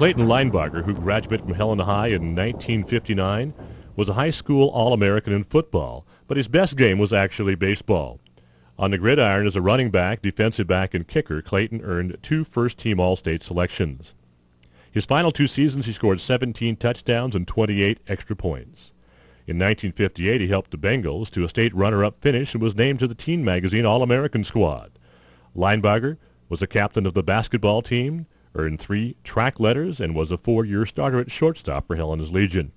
Clayton Linebarger, who graduated from Helena High in 1959, was a high school All-American in football, but his best game was actually baseball. On the gridiron as a running back, defensive back, and kicker, Clayton earned 2 first-team All-State selections. His final 2 seasons, he scored 17 touchdowns and 28 extra points. In 1958, he helped the Bengals to a state runner-up finish and was named to the Teen Magazine All-American squad. Linebarger was a captain of the basketball team, earned 3 track letters, and was a 4-year starter at shortstop for Helena's Legion.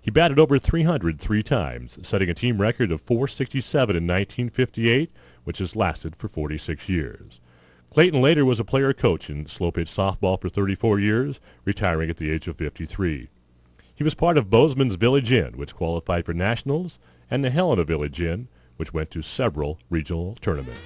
He batted over 300 3 times, setting a team record of .467 in 1958, which has lasted for 46 years. Clayton later was a player-coach in slow-pitch softball for 34 years, retiring at the age of 53. He was part of Bozeman's Village Inn, which qualified for nationals, and the Helena Village Inn, which went to several regional tournaments.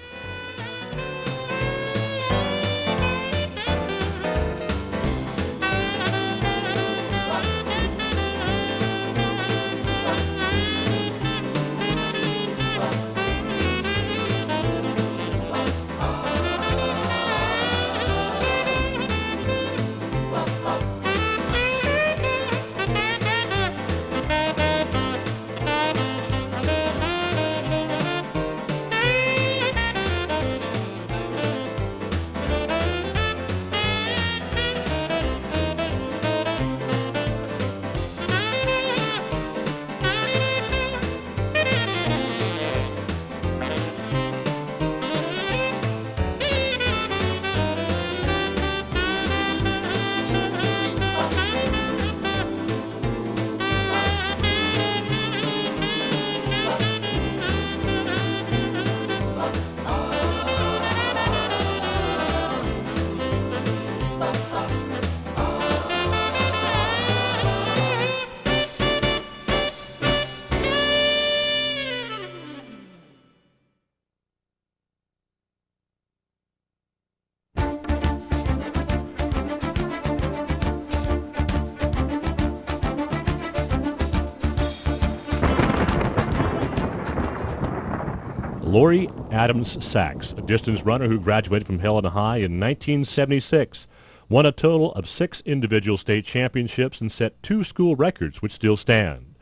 Lori Adams Sachs, a distance runner who graduated from Helena High in 1976, won a total of 6 individual state championships and set 2 school records which still stand.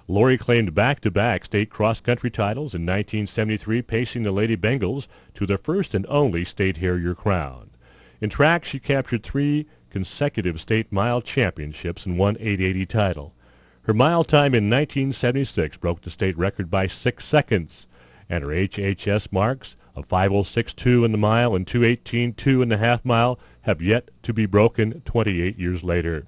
Lori claimed back-to-back state cross-country titles in 1973, pacing the Lady Bengals to their first and only state Harrier crown. In track, she captured 3 consecutive state mile championships and won 880 title. Her mile time in 1976 broke the state record by 6 seconds. And her HHS marks of 5:06.2 in the mile and 2:18.2 in the half mile have yet to be broken 28 years later.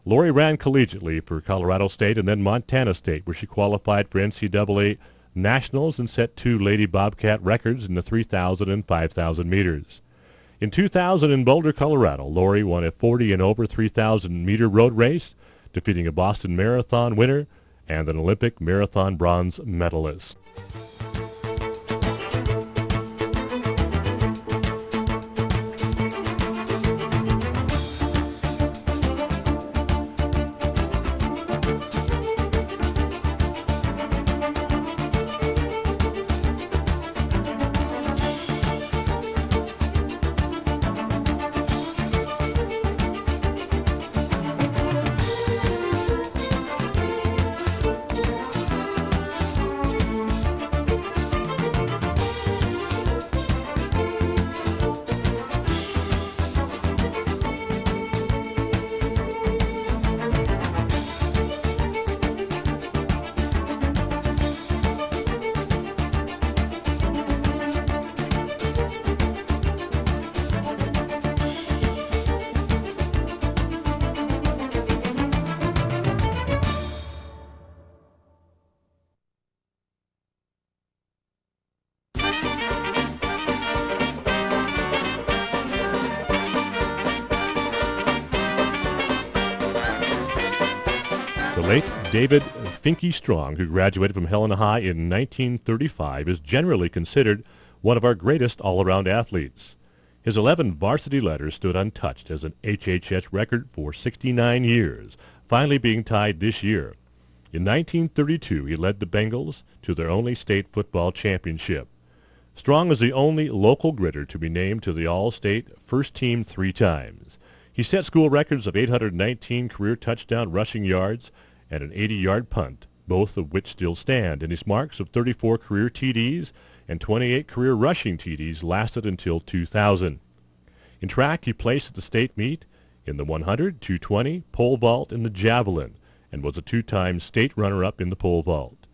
Lori ran collegiately for Colorado State and then Montana State, where she qualified for NCAA Nationals and set 2 Lady Bobcat records in the 3,000 and 5,000 meters. In 2000 in Boulder, Colorado, Lori won a 40 and over 3,000-meter road race, defeating a Boston Marathon winner and an Olympic marathon bronze medalist. The late David Finke Strong, who graduated from Helena High in 1935, is generally considered one of our greatest all-around athletes. His 11 varsity letters stood untouched as an HHS record for 69 years, finally being tied this year. In 1932, he led the Bengals to their only state football championship. Strong is the only local gritter to be named to the All-State First Team 3 times. He set school records of 819 career touchdown rushing yards and an 80-yard punt, both of which still stand, and his marks of 34 career TDs and 28 career rushing TDs lasted until 2000. In track, he placed at the state meet in the 100, 220, pole vault, and the javelin, and was a two-time state runner-up in the pole vault.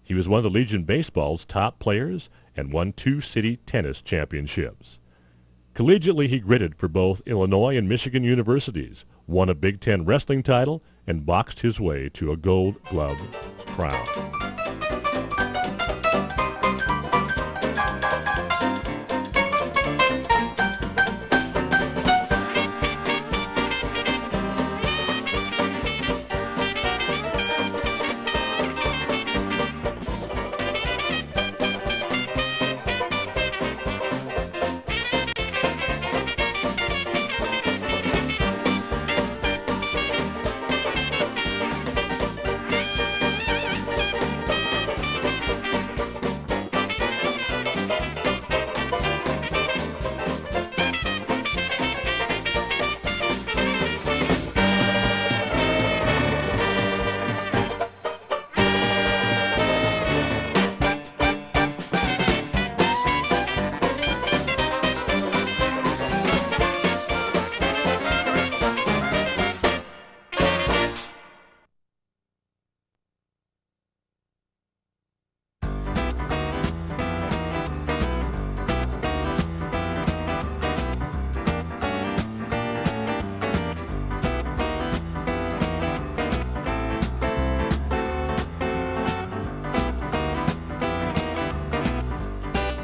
He was one of the Legion Baseball's top players and won 2 city tennis championships. Collegiately, he gritted for both Illinois and Michigan universities, won a Big Ten wrestling title, and boxed his way to a Gold Glove crown.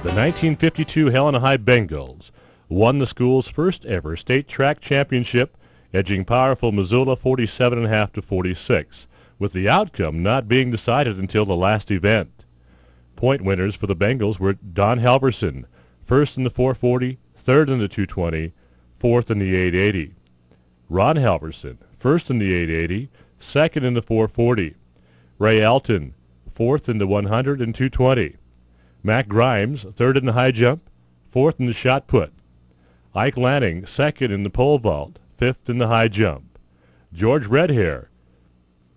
The 1952 Helena High Bengals won the school's first ever state track championship, edging powerful Missoula 47.5 to 46, with the outcome not being decided until the last event. Point winners for the Bengals were Don Halverson, first in the 440, third in the 220, fourth in the 880. Ron Halverson, first in the 880, second in the 440. Ray Alton, fourth in the 100 and 220. Mac Grimes, third in the high jump, fourth in the shot put. Ike Lanning, second in the pole vault, fifth in the high jump. George Redhair,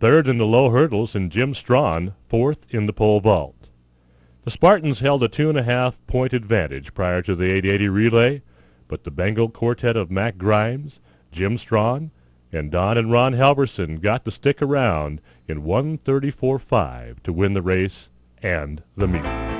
third in the low hurdles, and Jim Strawn, fourth in the pole vault. The Spartans held a 2.5-point advantage prior to the 880 relay, but the Bengal quartet of Mac Grimes, Jim Strawn, and Don and Ron Halverson got to stick around in 1:34.5 to win the race and the meet.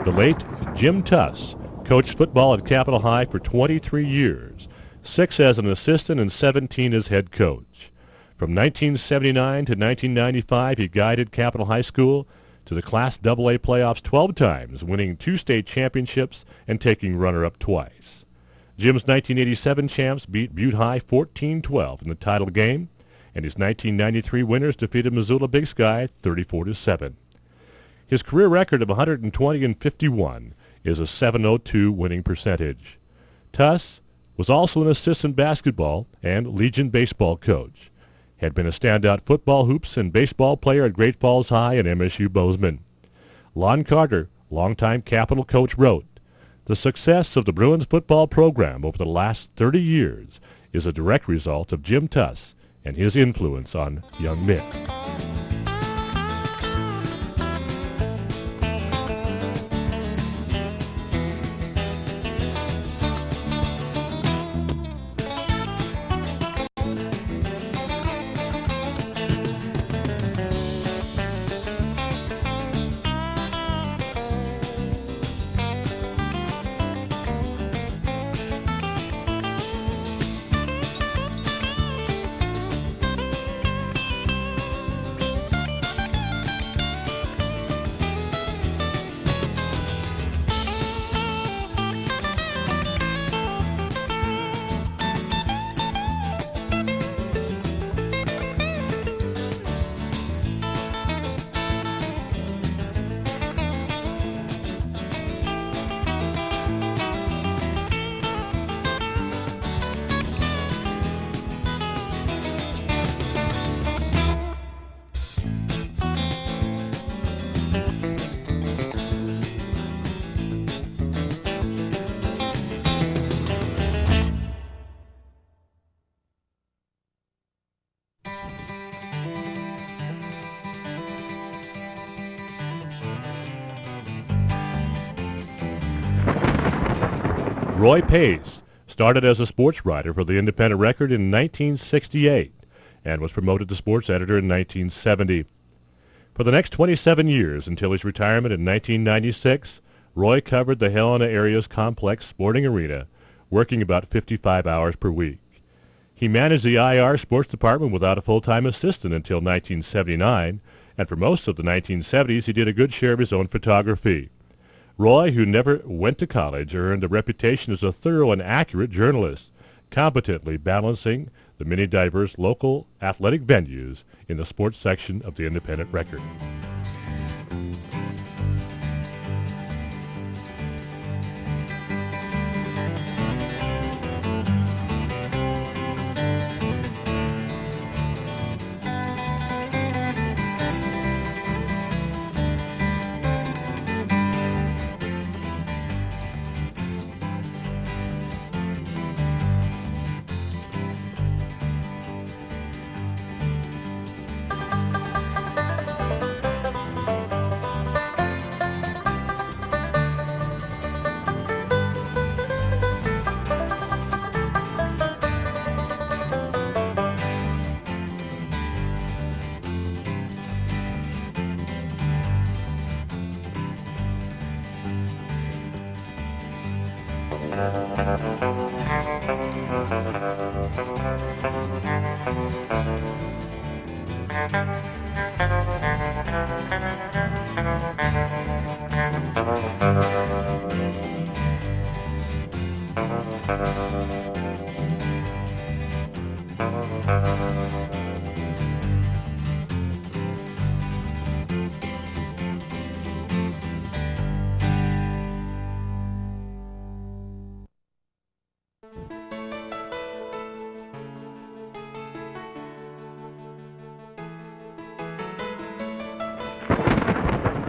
The late Jim Tuss coached football at Capitol High for 23 years, 6 as an assistant and 17 as head coach. From 1979 to 1995, he guided Capitol High School to the Class AA playoffs 12 times, winning 2 state championships and taking runner-up twice. Jim's 1987 champs beat Butte High 14-12 in the title game, and his 1993 winners defeated Missoula Big Sky 34-7. His career record of 120-51 is a .702 winning percentage. Tuss was also an assistant basketball and Legion baseball coach. Had been a standout football, hoops, and baseball player at Great Falls High and MSU Bozeman. Lon Carter, longtime Capital coach, wrote, "The success of the Bruins football program over the last 30 years is a direct result of Jim Tuss and his influence on young men." Roy Pace started as a sports writer for the Independent Record in 1968 and was promoted to sports editor in 1970. For the next 27 years until his retirement in 1996, Roy covered the Helena area's complex sporting arena, working about 55 hours per week. He managed the IR sports department without a full-time assistant until 1979, and for most of the 1970s he did a good share of his own photography. Roy, who never went to college, earned a reputation as a thorough and accurate journalist, competently balancing the many diverse local athletic venues in the sports section of the Independent Record.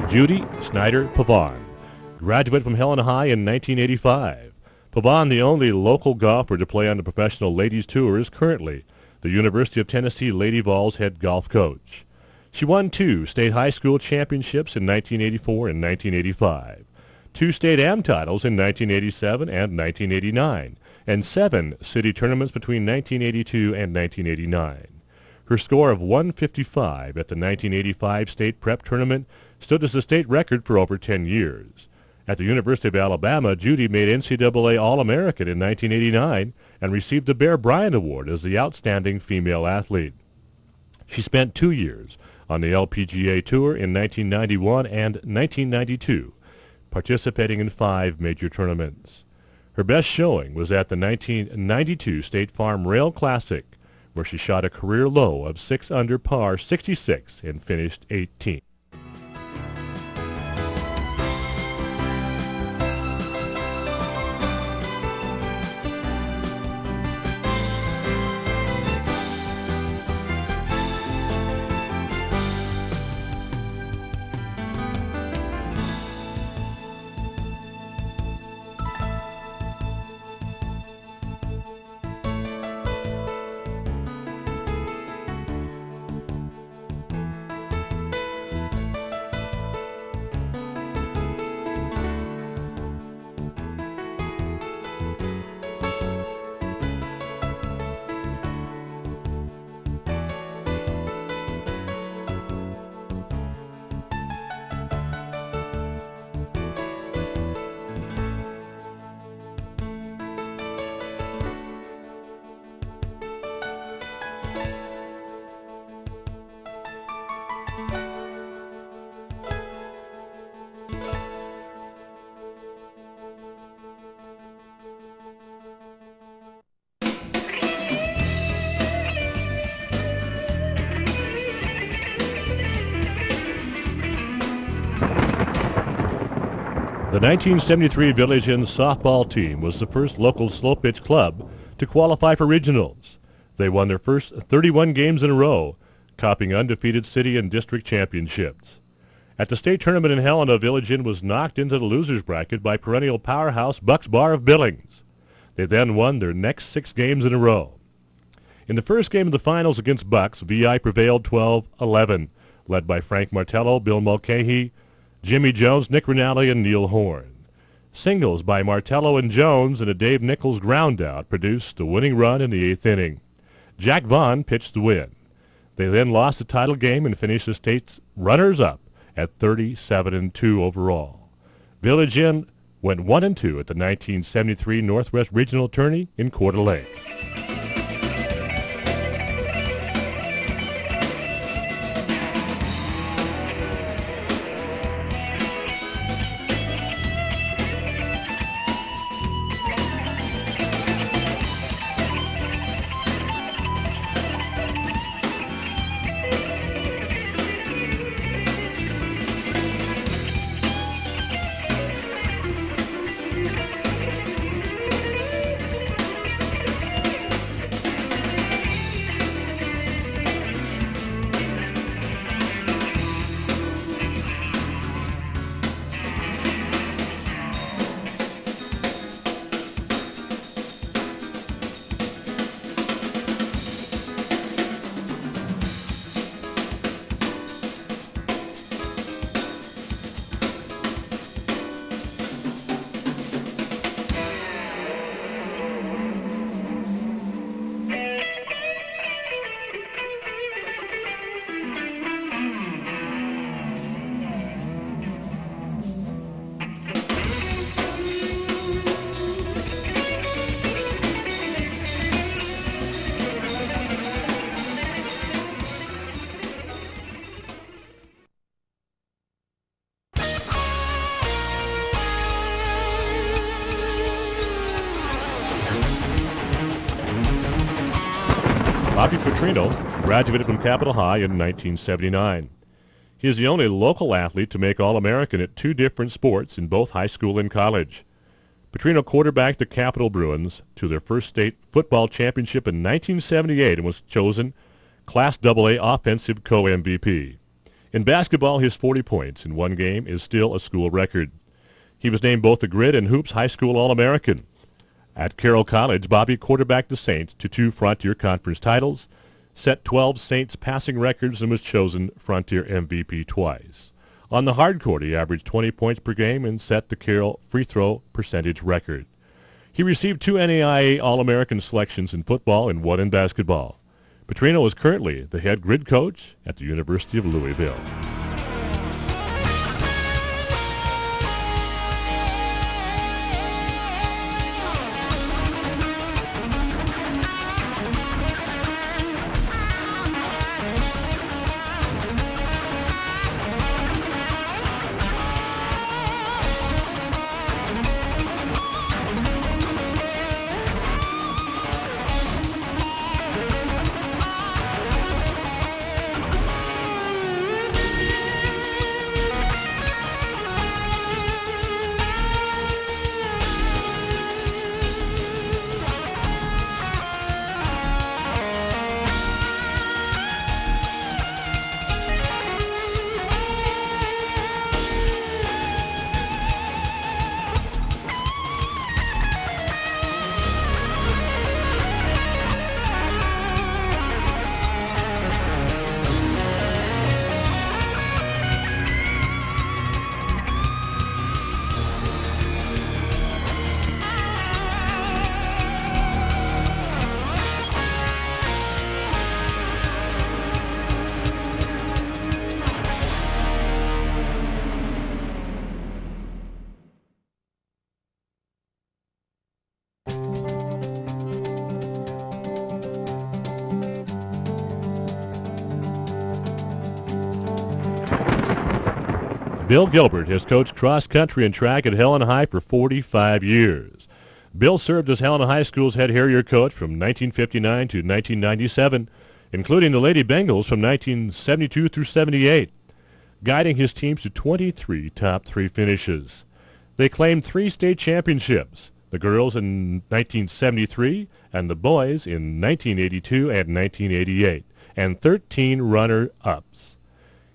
Judy Snyder Pavon, graduated from Helena High in 1985. Pavon, the only local golfer to play on the professional ladies tour, is currently the University of Tennessee Lady Vols head golf coach. She won 2 state high school championships in 1984 and 1985, 2 state AM titles in 1987 and 1989, and 7 city tournaments between 1982 and 1989. Her score of 155 at the 1985 state prep tournament stood as the state record for over 10 years. At the University of Alabama, Judy made NCAA All-American in 1989 and received the Bear Bryant Award as the Outstanding Female Athlete. She spent 2 years on the LPGA Tour in 1991 and 1992, participating in 5 major tournaments. Her best showing was at the 1992 State Farm Rail Classic, where she shot a career low of 6 under par 66 and finished 18th. The 1973 Village Inn softball team was the first local slow-pitch club to qualify for regionals. They won their first 31 games in a row, copying undefeated city and district championships. At the state tournament in Helena, Village Inn was knocked into the losers bracket by perennial powerhouse Bucks Bar of Billings. They then won their next 6 games in a row. In the first game of the finals against Bucks, VI prevailed 12-11, led by Frank Martello, Bill Mulcahy, Jimmy Jones, Nick Rinaldi, and Neil Horn. Singles by Martello and Jones and a Dave Nichols groundout produced the winning run in the 8th inning. Jack Vaughn pitched the win. They then lost the title game and finished the state's runners-up at 37-2 overall. Village Inn went 1-2 at the 1973 Northwest Regional Tourney in Coeur d'Alene. Bobby Petrino graduated from Capitol High in 1979. He is the only local athlete to make All-American at 2 different sports in both high school and college. Petrino quarterbacked the Capitol Bruins to their first state football championship in 1978 and was chosen Class AA Offensive Co-MVP. In basketball, his 40 points in one game is still a school record. He was named both the Grid and Hoops High School All-American. At Carroll College, Bobby quarterbacked the Saints to 2 Frontier Conference titles, set 12 Saints passing records, and was chosen Frontier MVP twice. On the hard court, he averaged 20 points per game and set the Carroll free throw percentage record. He received 2 NAIA All-American selections in football and 1 in basketball. Petrino is currently the head grid coach at the University of Louisville. Bill Gilbert has coached cross country and track at Helena High for 45 years. Bill served as Helena High School's head Harrier coach from 1959 to 1997, including the Lady Bengals from 1972 through 78, guiding his teams to 23 top 3 finishes. They claimed 3 state championships, the girls in 1973 and the boys in 1982 and 1988, and 13 runner-ups.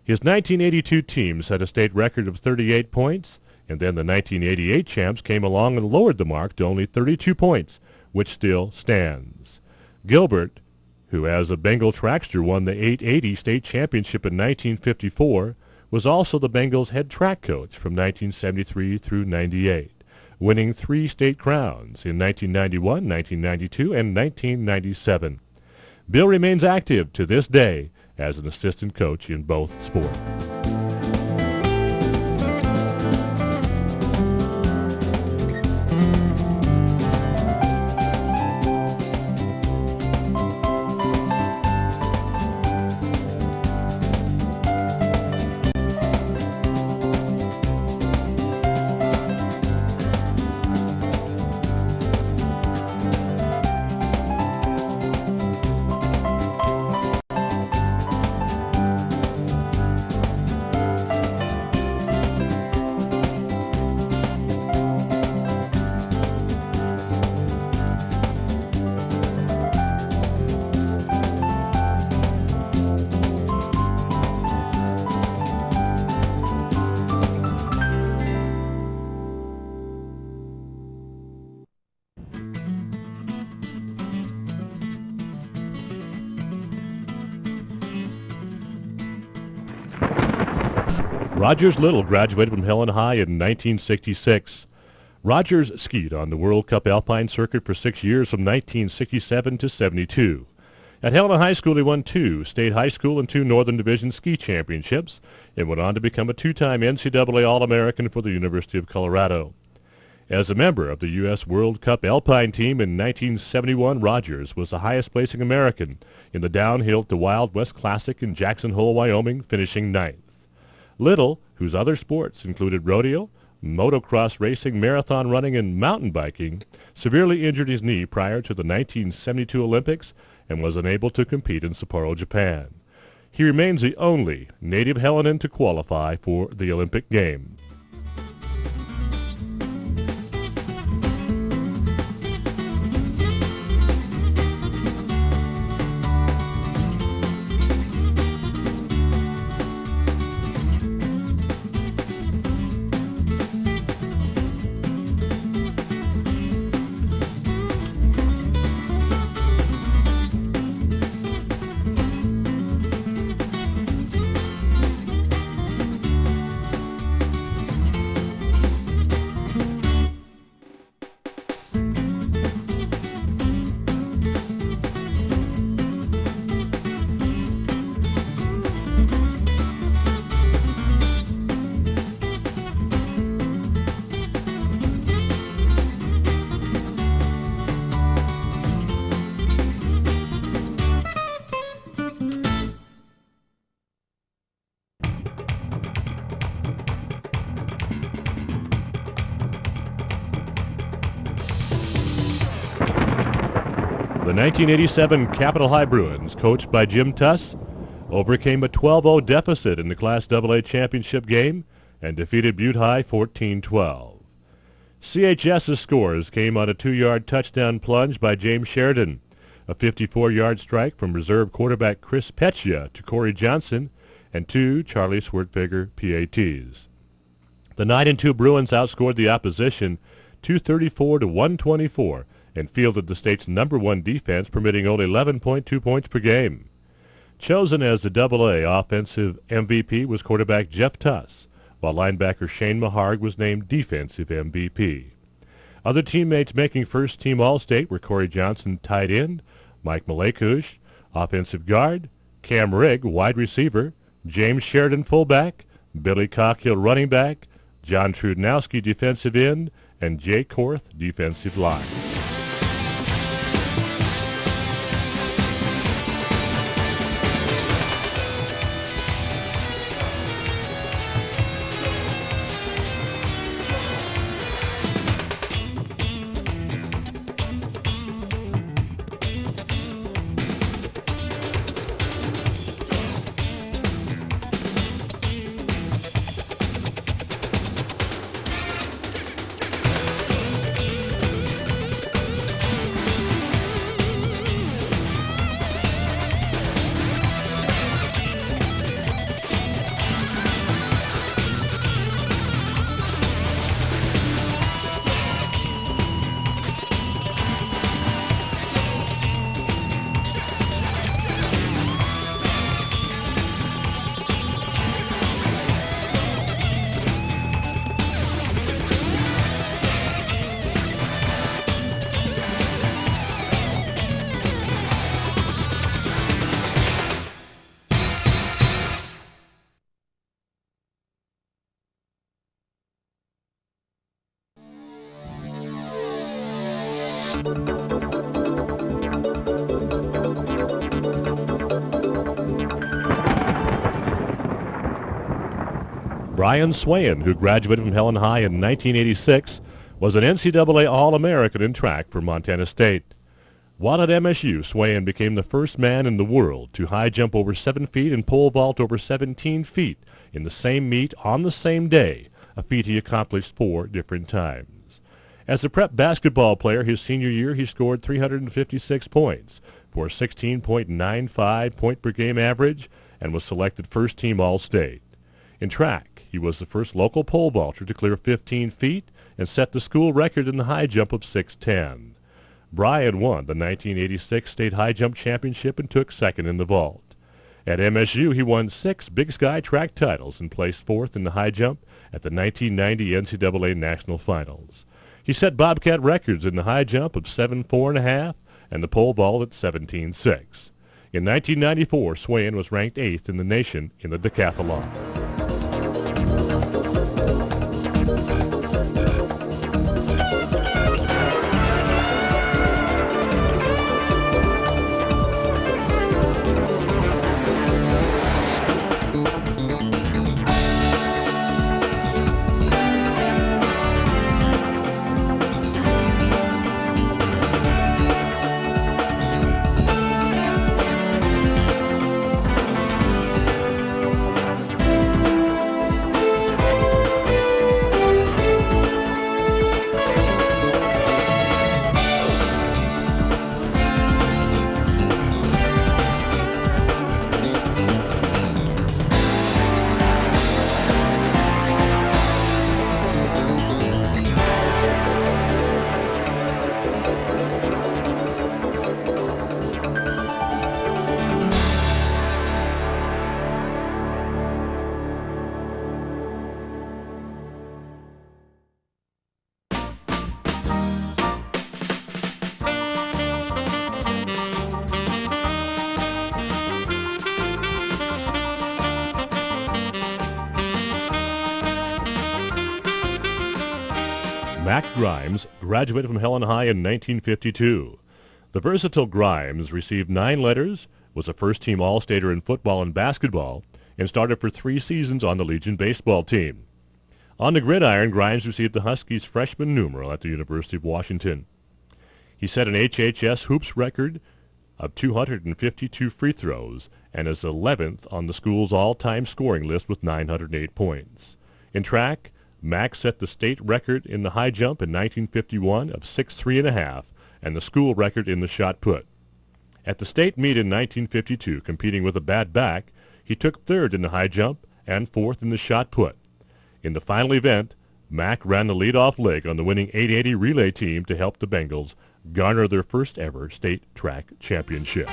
His 1982 team set a state record of 38 points, and then the 1988 champs came along and lowered the mark to only 32 points, which still stands. Gilbert, who as a Bengal trackster won the 880 state championship in 1954, was also the Bengals' head track coach from 1973 through 98, winning 3 state crowns in 1991, 1992, and 1997. Bill remains active to this day as an assistant coach in both sports. Rogers Little graduated from Helena High in 1966. Rogers skied on the World Cup Alpine Circuit for 6 years from 1967 to 72. At Helena High School, he won 2 state high school and 2 Northern Division ski championships and went on to become a 2-time NCAA All-American for the University of Colorado. As a member of the U.S. World Cup Alpine team in 1971, Rogers was the highest-placing American in the downhill to Wild West Classic in Jackson Hole, Wyoming, finishing 9th. Little, whose other sports included rodeo, motocross racing, marathon running, and mountain biking, severely injured his knee prior to the 1972 Olympics and was unable to compete in Sapporo, Japan. He remains the only native Helenan to qualify for the Olympic Games. The 1987 Capitol High Bruins, coached by Jim Tuss, overcame a 12-0 deficit in the Class AA championship game and defeated Butte High 14-12. CHS's scores came on a 2-yard touchdown plunge by James Sheridan, a 54-yard strike from reserve quarterback Chris Petchia to Corey Johnson, and 2 Charlie Swertfigger PATs. The 9-2 Bruins outscored the opposition 234 to 124 and fielded the state's #1 defense, permitting only 11.2 points per game. Chosen as the AA offensive MVP was quarterback Jeff Tuss, while linebacker Shane Maharg was named defensive MVP. Other teammates making first-team All-State were Corey Johnson, tight end, Mike Malekush, offensive guard, Cam Rigg, wide receiver, James Sheridan, fullback, Billy Cockhill, running back, John Trudnowski, defensive end, and Jay Korth, defensive line. Brian Swain, who graduated from Helena High in 1986, was an NCAA All-American in track for Montana State. While at MSU, Swain became the first man in the world to high jump over 7 feet and pole vault over 17 feet in the same meet on the same day, a feat he accomplished 4 different times. As a prep basketball player his senior year, he scored 356 points for a 16.95 point per game average and was selected first team All-State. In track, he was the first local pole vaulter to clear 15 feet and set the school record in the high jump of 6'10". Brian won the 1986 state high jump championship and took second in the vault. At MSU, he won 6 Big Sky track titles and placed fourth in the high jump at the 1990 NCAA National Finals. He set Bobcat records in the high jump of 7'4.5" and the pole vault at 17.6". In 1994, Swain was ranked 8th in the nation in the decathlon. Mac Grimes graduated from Helena High in 1952. The versatile Grimes received 9 letters, was a first-team All-Stater in football and basketball, and started for 3 seasons on the Legion baseball team. On the gridiron, Grimes received the Huskies' freshman numeral at the University of Washington. He set an HHS hoops record of 252 free throws and is 11th on the school's all-time scoring list with 908 points. In track, Mac set the state record in the high jump in 1951 of 6'3.5" and the school record in the shot put. At the state meet in 1952, competing with a bad back, he took 3rd in the high jump and 4th in the shot put. In the final event, Mac ran the leadoff leg on the winning 880 relay team to help the Bengals garner their first ever state track championship.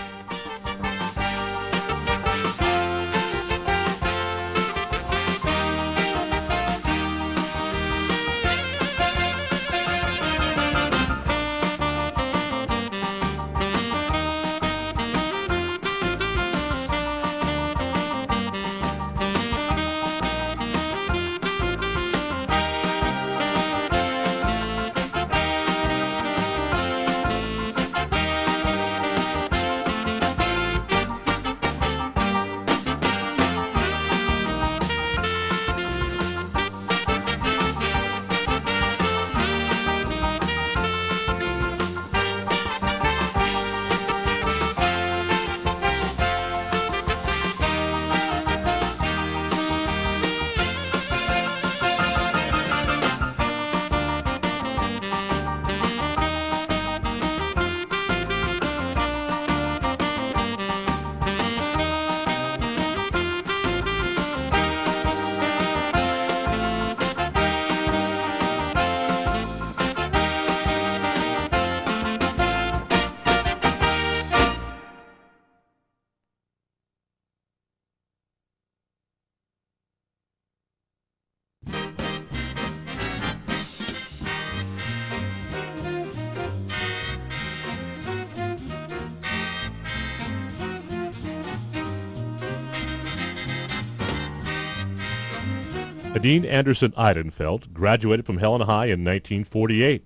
Adine Anderson Eidenfeld graduated from Helena High in 1948.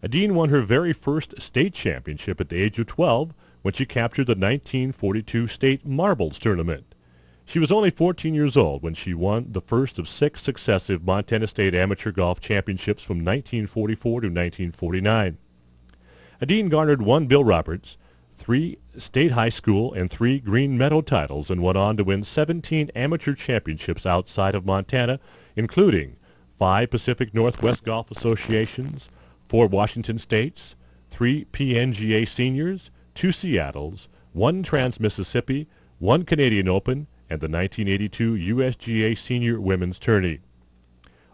Adine won her very first state championship at the age of 12 when she captured the 1942 state marbles tournament. She was only 14 years old when she won the first of 6 successive Montana State Amateur Golf Championships from 1944 to 1949. Adine garnered 1 Bill Roberts, 3 state high school, and 3 Green Meadow titles, and went on to win 17 amateur championships outside of Montana, including 5 Pacific Northwest Golf Associations, 4 Washington States, 3 PNGA Seniors, 2 Seattles, 1 Trans-Mississippi, 1 Canadian Open, and the 1982 USGA Senior Women's Tourney.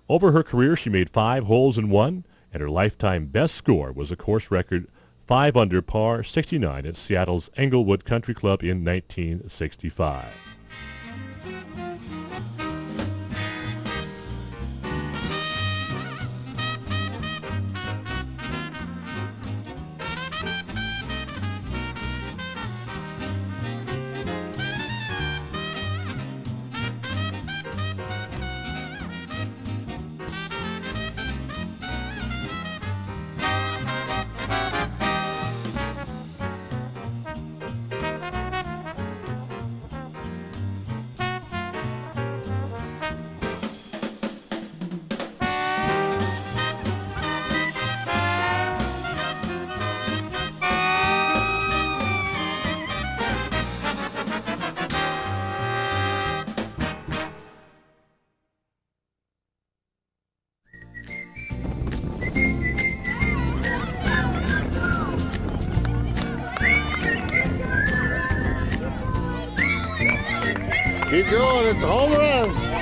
Over her career, she made 5 holes in one, and her lifetime best score was a course record 5 under par 69 at Seattle's Englewood Country Club in 1965. Keep going, it's a home run.